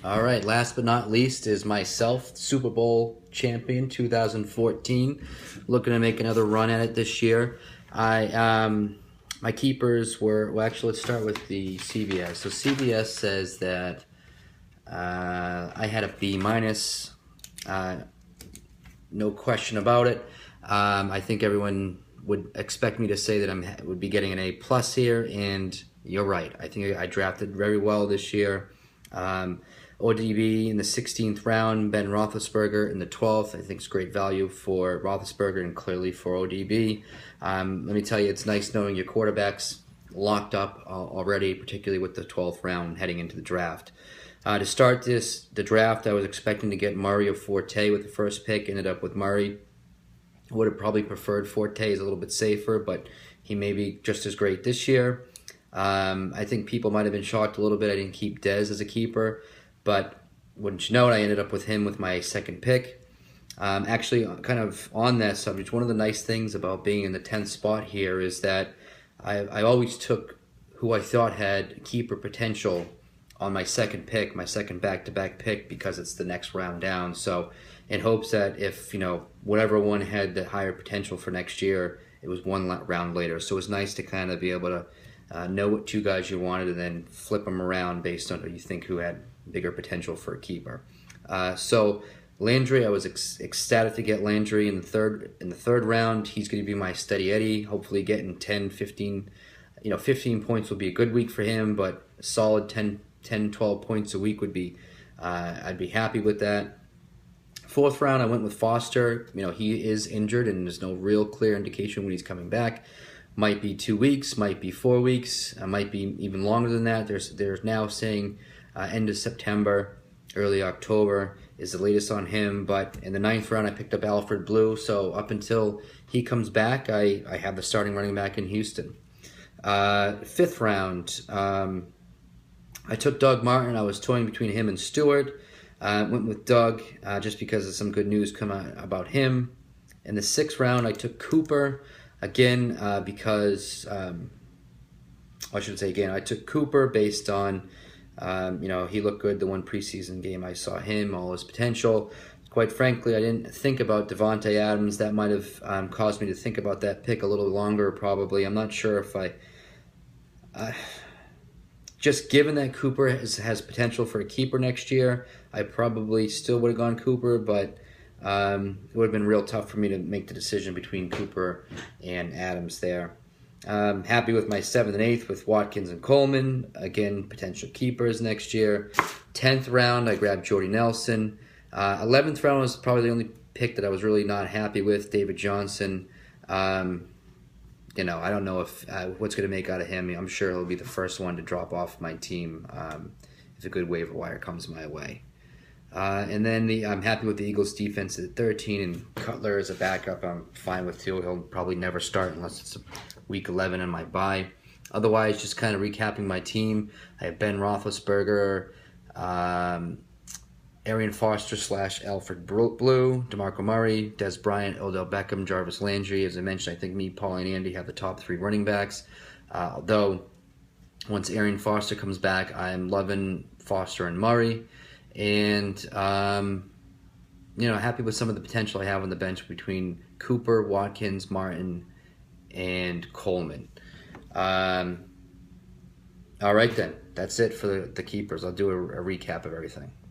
All right, last but not least is myself, Super Bowl champion 2014. Looking to make another run at it this year. My keepers were, well, actually, let's start with the CBS. So CBS says that I had a B minus, uh, no question about it. I think everyone would expect me to say that I would be getting an A plus here, and you're right. I think I drafted very well this year. ODB in the 16th round, Ben Roethlisberger in the 12th. I think it's great value for Roethlisberger and clearly for ODB. Let me tell you, it's nice knowing your quarterbacks locked up already, particularly with the 12th round heading into the draft. To start the draft, I was expecting to get Mario Forte with the first pick. Ended up with Murray. Would have probably preferred Forte. Is a little bit safer, but he may be just as great this year. I think people might have been shocked a little bit I didn't keep Dez as a keeper, but wouldn't you know it, I ended up with him with my second pick. Actually, kind of on that subject, one of the nice things about being in the 10th spot here is that I always took who I thought had keeper potential on my second pick, my second back-to-back pick, because it's the next round down. So in hopes that if, whatever one had the higher potential for next year, it was one round later. So it's nice to kind of be able to know what two guys you wanted and then flip them around based on who had bigger potential for a keeper. So Landry, I was ecstatic to get Landry in the third round. He's going to be my steady Eddie, hopefully getting 10, 15, 15 points will be a good week for him, but a solid 10, 12 points a week would be, I'd be happy with that. Fourth round, I went with Foster. He is injured, and there's no real clear indication when he's coming back. Might be 2 weeks, might be 4 weeks, might be even longer than that. They're now saying end of September, early October is the latest on him. But in the ninth round, I picked up Alfred Blue. So up until he comes back, I have the starting running back in Houston. Fifth round, I took Doug Martin. I was toying between him and Stewart. Went with Doug just because of some good news come out about him. In the sixth round, I took Cooper again because I should say again I took Cooper based on he looked good the one preseason game I saw him, all his potential. Quite frankly, I didn't think about Devontae Adams. That might have caused me to think about that pick a little longer. Probably, I'm not sure if just given that Cooper has potential for a keeper next year, I probably still would have gone Cooper, but it would have been real tough for me to make the decision between Cooper and Adams there. Happy with my 7th and 8th with Watkins and Coleman. Again, potential keepers next year. 10th round, I grabbed Jordy Nelson. 11th round was probably the only pick that I was really not happy with, David Johnson. I don't know if what's going to make out of him. I'm sure he'll be the first one to drop off my team if a good waiver wire comes my way. And then I'm happy with the Eagles' defense at 13, and Cutler as a backup I'm fine with too. He'll probably never start unless it's week 11 in my bye. Otherwise, just kind of recapping my team, I have Ben Roethlisberger, Arian Foster / Alfred Blue, DeMarco Murray, Des Bryant, Odell Beckham, Jarvis Landry. As I mentioned, I think me, Paul, and Andy have the top 3 running backs. Although, once Arian Foster comes back, I'm loving Foster and Murray. And, happy with some of the potential I have on the bench between Cooper, Watkins, Martin, and Coleman. All right, then. That's it for the keepers. I'll do a recap of everything.